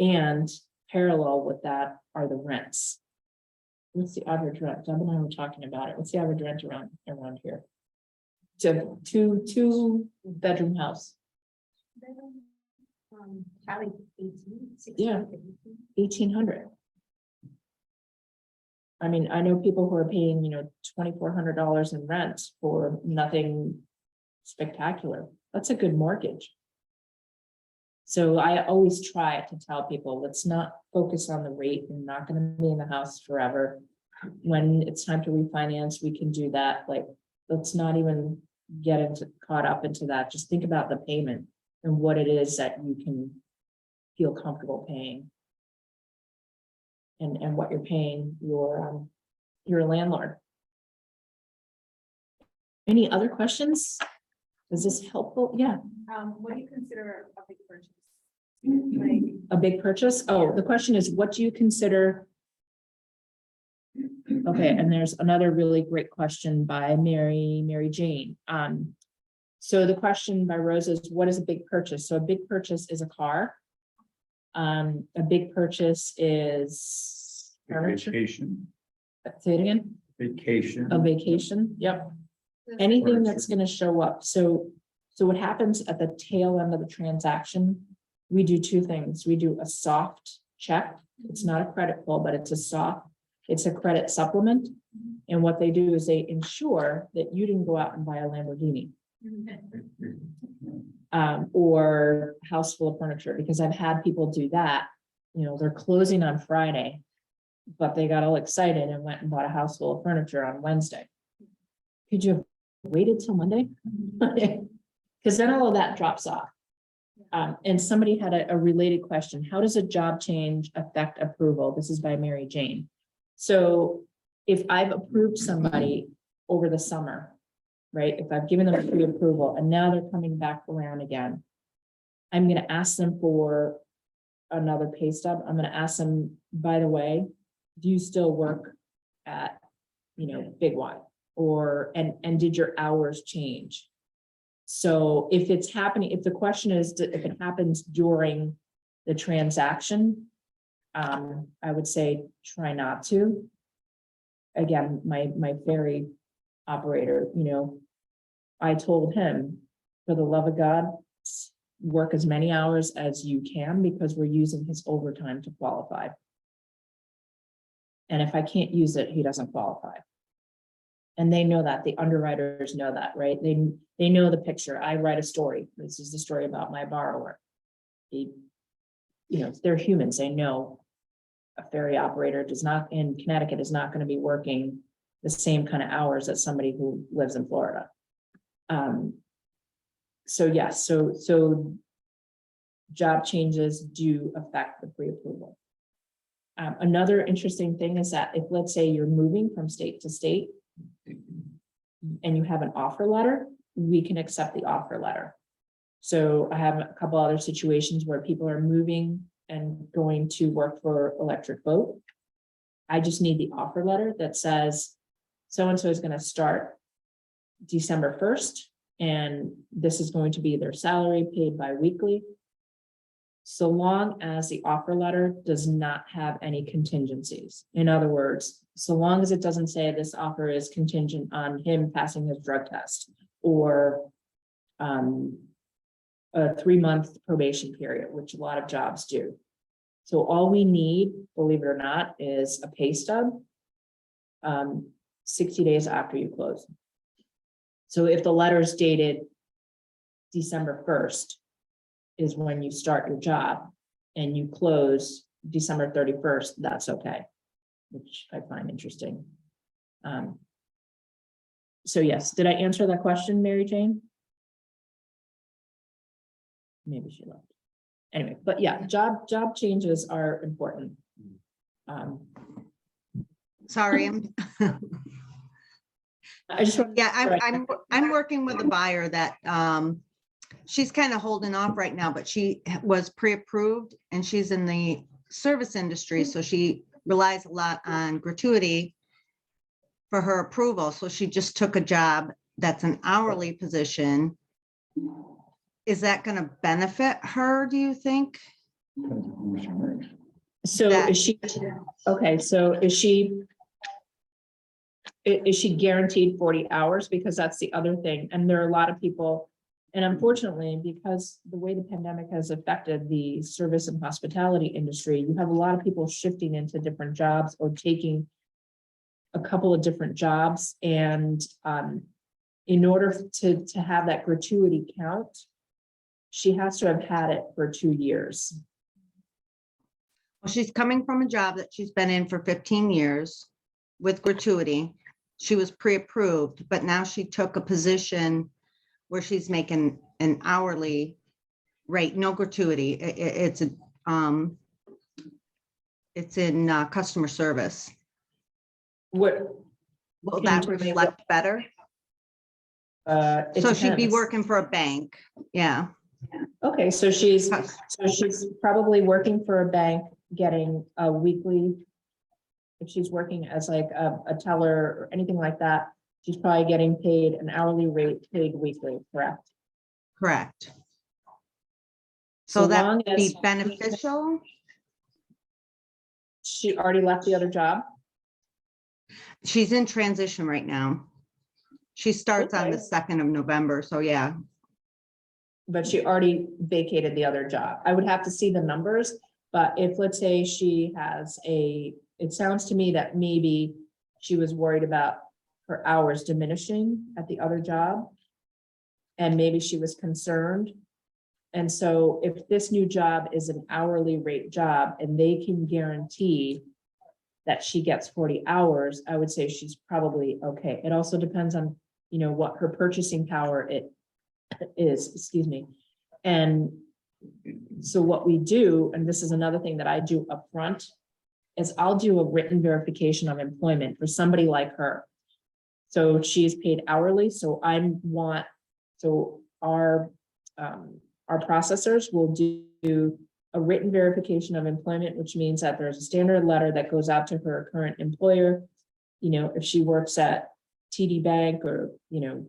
And parallel with that are the rents. What's the average rent? Deb and I were talking about it. What's the average rent around here? To two bedroom house. Probably 18, 16, Yeah. 18. 1,800. I mean, I know people who are paying, $2,400 in rent for nothing spectacular. That's a good mortgage. So I always try to tell people, let's not focus on the rate. You're not going to be in the house forever. When it's time to refinance, we can do that. Like, let's not even get caught up into that. Just think about the payment and what it is that you can feel comfortable paying. And what you're paying your landlord. Any other questions? Is this helpful? Yeah. What do you consider a big purchase? Like, A big purchase? Oh, the question is, what do you consider? Okay, and there's another really great question by Mary Jane. So the question by Rose is, what is a big purchase? So a big purchase is a car. A big purchase is furniture. Vacation, Say it again. vacation. A vacation. Yep. Anything that's going to show up. So what happens at the tail end of the transaction, we do two things. We do a soft check. It's not a credit pull, but it's a credit supplement. And what they do is they ensure that you didn't go out and buy a Lamborghini or a house full of furniture, because I've had people do that. They're closing on Friday, but they got all excited and went and bought a house full of furniture on Wednesday. Could you have waited till Monday? Because then all of that drops off. And somebody had a related question. How does a job change affect approval? This is by Mary Jane. So if I've approved somebody over the summer, right? If I've given them a pre-approval and now they're coming back around again, I'm going to ask them for another pay stub. I'm going to ask them, by the way, do you still work at, Big Y? And did your hours change? So if it's happening, if the question is, if it happens during the transaction, I would say try not to. again, my ferry operator, I told him, for the love of God, work as many hours as you can because we're using his overtime to qualify. And if I can't use it, he doesn't qualify. And they know that, the underwriters know that, right? They know the picture. I write a story. This is the story about my borrower. They're humans. They know a ferry operator in Connecticut is not going to be working the same kind of hours as somebody who lives in Florida. So yes, so job changes do affect the pre-approval. Another interesting thing is that if, let's say, you're moving from state to state and you have an offer letter, we can accept the offer letter. So I have a couple other situations where people are moving and going to work for Electric Boat. I just need the offer letter that says so-and-so is going to start December 1st, and this is going to be their salary paid bi-weekly. So long as the offer letter does not have any contingencies. In other words, so long as it doesn't say this offer is contingent on him passing his drug test or a 3-month probation period, which a lot of jobs do. So all we need, believe it or not, is a pay stub 60 days after you close. So if the letter is dated December 1st is when you start your job and you close December 31st, that's okay, which I find interesting. So yes, did I answer that question, Mary Jane? Maybe she left. Anyway, but yeah, job changes are important. Sorry, I just want. yeah, I'm working with a buyer that, she's kind of holding off right now, but she was pre-approved and she's in the service industry. So she relies a lot on gratuity for her approval. So she just took a job that's an hourly position. Is that going to benefit her, do you think? So that- is she, okay, so is she guaranteed 40 hours? Because that's the other thing. And there are a lot of people, and unfortunately, because the way the pandemic has affected the service and hospitality industry, you have a lot of people shifting into different jobs or taking a couple of different jobs. And in order to have that gratuity count, she has to have had it for 2 years. Well, she's coming from a job that she's been in for 15 years with gratuity. She was pre-approved, but now she took a position where she's making an hourly rate, no gratuity. It's in customer service. What? Will Can that you tell me reflect better? It So she'd be depends. working for a bank. Yeah. Okay, so she's probably working for a bank, getting a weekly. If she's working as like a teller or anything like that, she's probably getting paid an hourly rate, paid weekly, correct? Correct. So So that long would be as beneficial. she already left the other job. She's in transition right now. She starts on the Okay. 2nd of November. So yeah, But she already vacated the other job. I would have to see the numbers, but if, let's say she has it sounds to me that maybe she was worried about her hours diminishing at the other job. And maybe she was concerned. And so if this new job is an hourly rate job and they can guarantee that she gets 40 hours, I would say she's probably okay. It also depends on, what her purchasing power is, excuse me. And so what we do, and this is another thing that I do upfront, is I'll do a written verification of employment for somebody like her. So she is paid hourly, so our processors will do a written verification of employment, which means that there's a standard letter that goes out to her current employer. If she works at TD Bank or,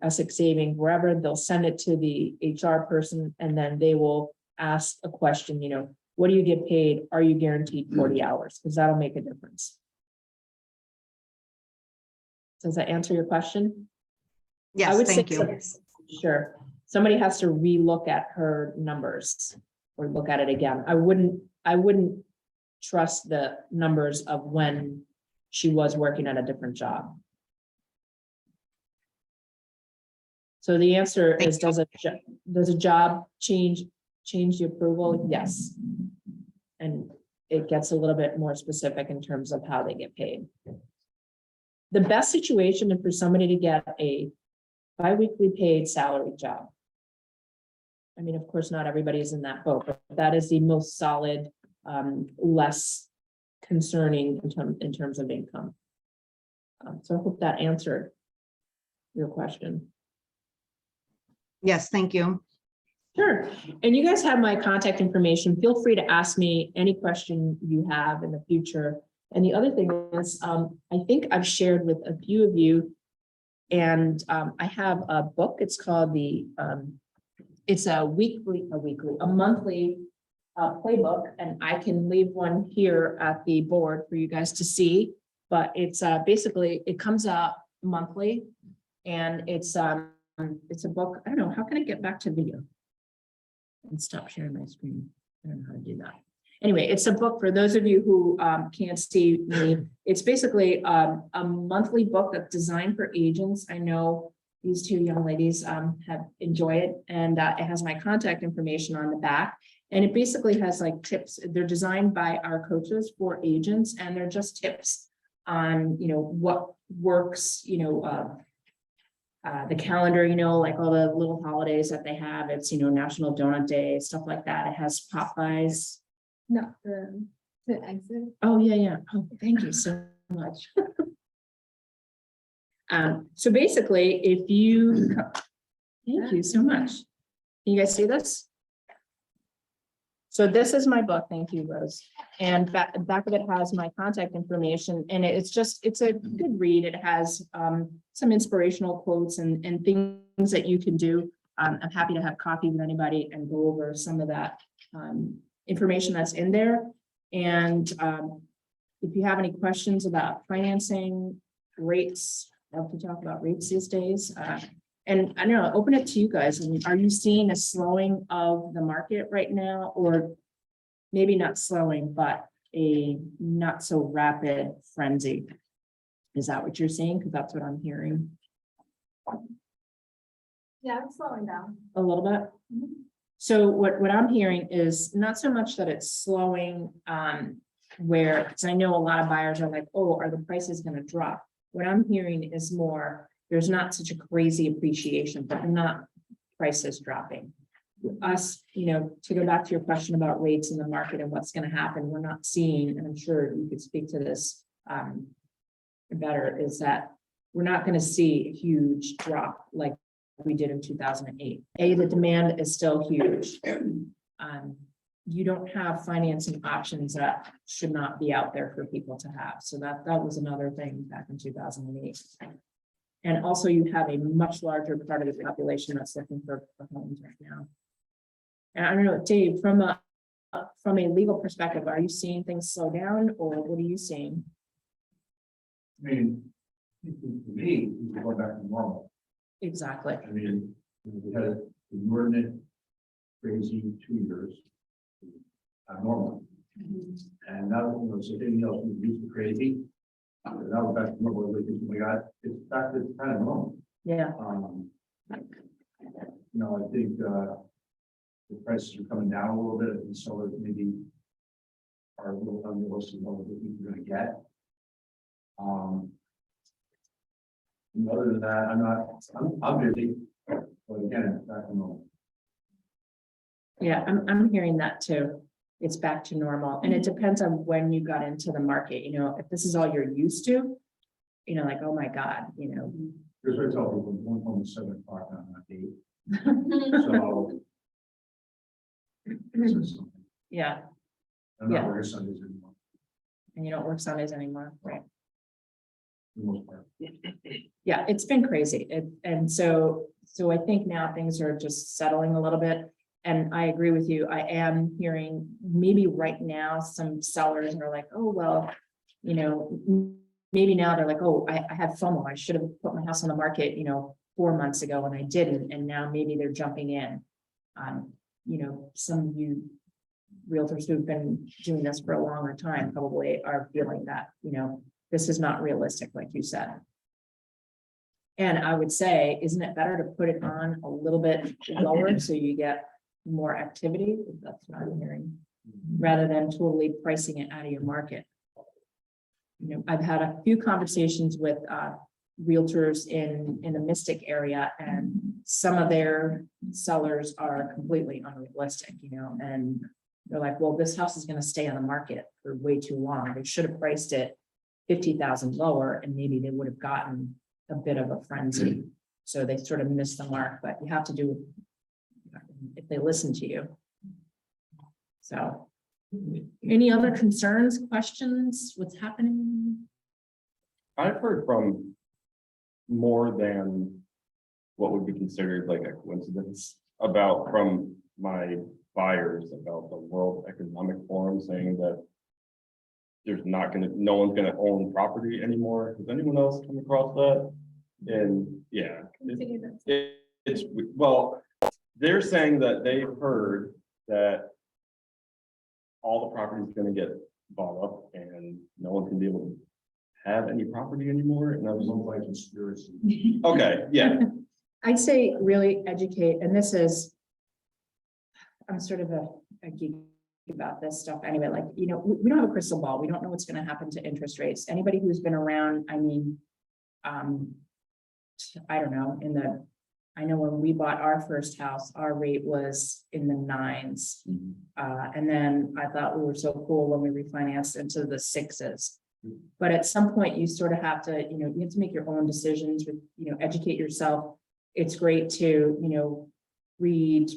Essex Savings, wherever, they'll send it to the HR person and then they will ask a question, what do you get paid? Are you guaranteed 40 hours? Because that'll make a difference. Does that answer your question? I Yes, would say thank you. so- Sure. Somebody has to relook at her numbers or look at it again. I wouldn't trust the numbers of when she was working at a different job. So the answer is, does a job change the approval? Yes. And it gets a little bit more specific in terms of how they get paid. The best situation is for somebody to get a biweekly paid salary job. I mean, of course, not everybody is in that boat, but that is the most solid, less concerning in terms of income. So I hope that answered your question. Yes, thank you. Sure. And you guys have my contact information. Feel free to ask me any question you have in the future. And the other thing is, I think I've shared with a few of you, and I have a book. It's called it's a monthly playbook, and I can leave one here at the board for you guys to see. But it's basically, it comes out monthly, and it's a book. I don't know, how can I get back to video and stop sharing my screen? I don't know how to do that. Anyway, it's a book for those of you who can't see me. It's basically a monthly book that's designed for agents. I know these two young ladies have enjoyed it, and it has my contact information on the back. And it basically has like tips. They're designed by our coaches for agents, and they're just tips on, what works, the calendar, like all the little holidays that they have. It's, National Donut Day, stuff like that. It has Popeyes. Not the exit. Oh, yeah. Oh, thank you so much. So basically, if you, thank you so much. Can you guys see this? So this is my book. Thank you, Rose. And back of it has my contact information, and it's a good read. It has some inspirational quotes and things that you can do. I'm happy to have coffee with anybody and go over some of that information that's in there. And if you have any questions about financing, rates, I love to talk about rates these days. And I don't know, open it to you guys. I mean, are you seeing a slowing of the market right now, or maybe not slowing, but a not so rapid frenzy? Is that what you're seeing? Because that's what I'm hearing. Yeah, it's slowing down. A little bit. So what I'm hearing is not so much that it's slowing, where, because I know a lot of buyers are like, oh, are the prices going to drop? What I'm hearing is more, there's not such a crazy appreciation, but not prices dropping. Us, to go back to your question about rates in the market and what's going to happen, we're not seeing, and I'm sure you could speak to this better, is that we're not going to see a huge drop like we did in 2008. The demand is still huge. You don't have financing options that should not be out there for people to have. So that was another thing back in 2008. And also you have a much larger part of the population that's looking for homes right now. And I don't know, Dave, from a legal perspective, are you seeing things slow down, or what are you seeing? I mean, for me, we're going back to normal. Exactly. I mean, we had an inordinate, crazy 2 years. Normal. And now, so anything else we used to crazy. Now we're back to normal. We got, it's back to kind of normal. Yeah. I think the prices are coming down a little bit, and so maybe are a little unrealistic what we're going to get. And other than that, I'm busy, but again, it's back to normal. Yeah, I'm hearing that too. It's back to normal, and it depends on when you got into the market. If this is all you're used to, like, oh my God, Here's what I tell people: going home at 7 o'clock on that date. So, this is something. Yeah, I'm not Yeah. working Sundays anymore, and you don't work Sundays anymore, right? for the most part. Yeah, it's been crazy. And so I think now things are just settling a little bit. And I agree with you. I am hearing maybe right now some sellers are like, oh, well, maybe now they're like, oh, I had FOMO. I should have put my house on the market, 4 months ago and I didn't. And now maybe they're jumping in. Some of you realtors who've been doing this for a longer time probably are feeling that, this is not realistic, like you said. And I would say, isn't it better to put it on a little bit lower so you get more activity? That's what I'm hearing, rather than totally pricing it out of your market. I've had a few conversations with realtors in the Mystic area, and some of their sellers are completely unrealistic, and they're like, well, this house is going to stay on the market for way too long. They should have priced it 50,000 lower, and maybe they would have gotten a bit of a frenzy. So they sort of missed the mark, but you have to do if they listen to you. So any other concerns, questions, what's happening? I've heard from more than what would be considered like a coincidence from my buyers about the World Economic Forum saying that no one's gonna own property anymore. Has anyone else come across that? And yeah, well, they're saying that they've heard that all the property is gonna get bought up and no one can be able to have any property anymore. And I was Like conspiracy. okay, yeah. I'd say really educate, and this is, I'm sort of a geek about this stuff anyway, like, we don't have a crystal ball. We don't know what's going to happen to interest rates. Anybody who's been around, I don't know, I know when we bought our first house, our rate was in the 9s. And then I thought we were so cool when we refinanced into the 6s. But at some point you sort of have to, you have to make your own decisions with, educate yourself. It's great to, read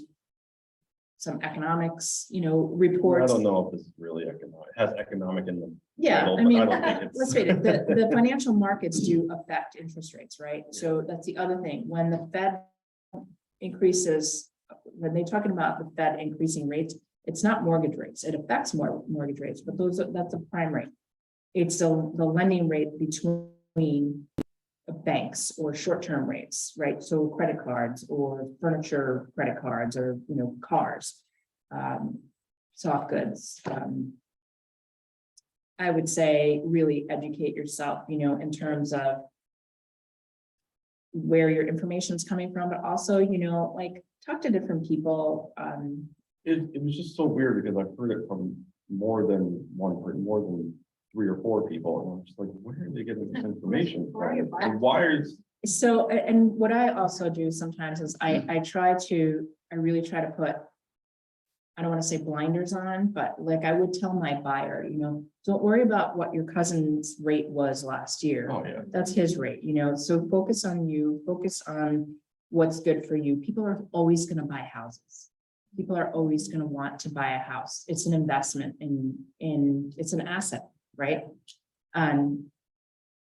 some economics, I reports. don't know if this is really economic. It has economic in them. Yeah, title, I but mean, don't think it's- let's face it, the financial markets do affect interest rates, right? So that's the other thing. When the Fed increases, when they're talking about the Fed increasing rates, it's not mortgage rates. It affects mortgage rates, but that's a prime rate. It's the lending rate between banks or short-term rates, right? So credit cards or furniture credit cards or, cars, soft goods. I would say really educate yourself, in terms of where your information is coming from, but also, like talk to different people. It was just so weird because I've heard it from more than 3 or 4 people, and I'm just like, where are they getting this information from? And why is So, and what I also do sometimes is I really try to put, I don't want to say blinders on, but like I would tell my buyer, don't worry about what your cousin's rate was last year. oh yeah, That's his rate, so focus on you, focus on what's good for you. People are always going to buy houses. People are always going to want to buy a house. It's an investment in it's an asset, right?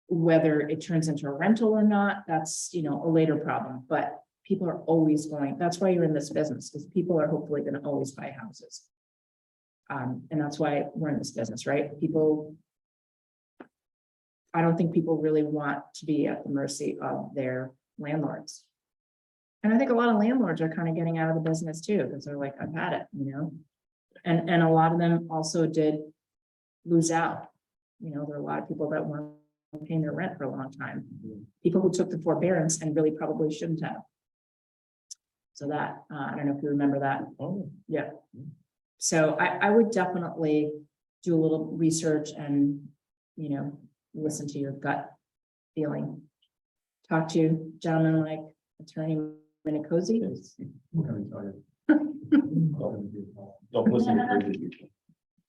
Whether it turns into a rental or not, that's, a later problem, but people are always going, that's why you're in this business, because people are hopefully going to always buy houses. And that's why we're in this business, right? I don't think people really want to be at the mercy of their landlords. And I think a lot of landlords are kind of getting out of the business too, because they're like, I've had it, and a lot of them also did lose out. There are a lot of people that weren't paying their rent for a long time. People who took the forbearance and really probably shouldn't have. So that, I don't know if you remember that. oh, Yeah. So I would definitely do a little research and, listen to your gut feeling. Talk to gentlemen like Attorney Minicozy. What can I tell you? don't listen to crazy people.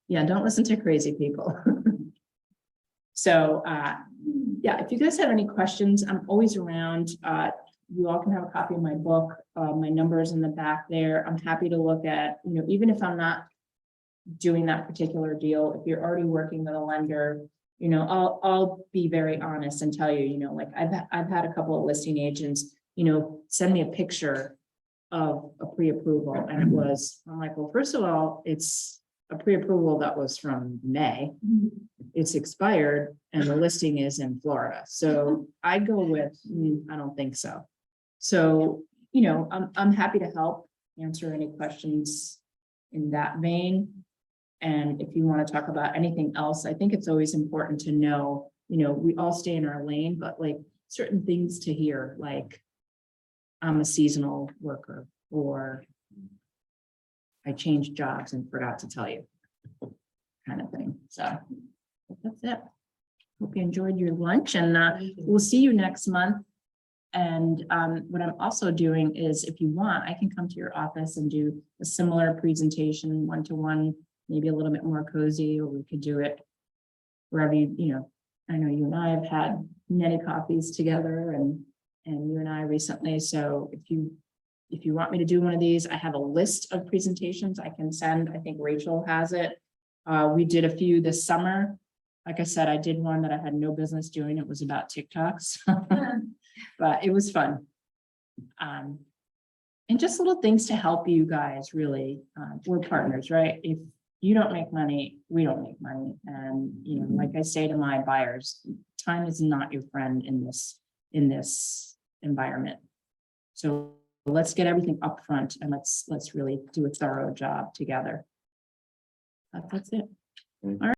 Yeah, don't listen to crazy people. So, yeah, if you guys have any questions, I'm always around. You all can have a copy of my book. My number is in the back there. I'm happy to look at, even if I'm not doing that particular deal, if you're already working with a lender, I'll be very honest and tell you, like I've had a couple of listing agents, send me a picture of a pre-approval, and I'm like, well, first of all, it's a pre-approval that was from May. It's expired and the listing is in Florida. So I go with, I don't think so. So, you know, I'm happy to help answer any questions in that vein. And if you want to talk about anything else, I think it's always important to know, you know, we all stay in our lane, but like certain things to hear, like I'm a seasonal worker, or I changed jobs and forgot to tell you, kind of thing. So that's it. Hope you enjoyed your lunch, and we'll see you next month. And what I'm also doing is, if you want, I can come to your office and do a similar presentation, one-to-one, maybe a little bit more cozy, or we could do it wherever you know, I know you and I have had many coffees together, and you and I recently. So if you want me to do one of these, I have a list of presentations I can send. I think Rachel has it. We did a few this summer. Like I said, I did one that I had no business doing. It was about TikToks, but it was fun. And just little things to help you guys, really. We're partners, right? If you don't make money, we don't make money. And, you know, like I say to my buyers, time is not your friend in this environment. So let's get everything up front, and let's really do a thorough job together. That's it. All right.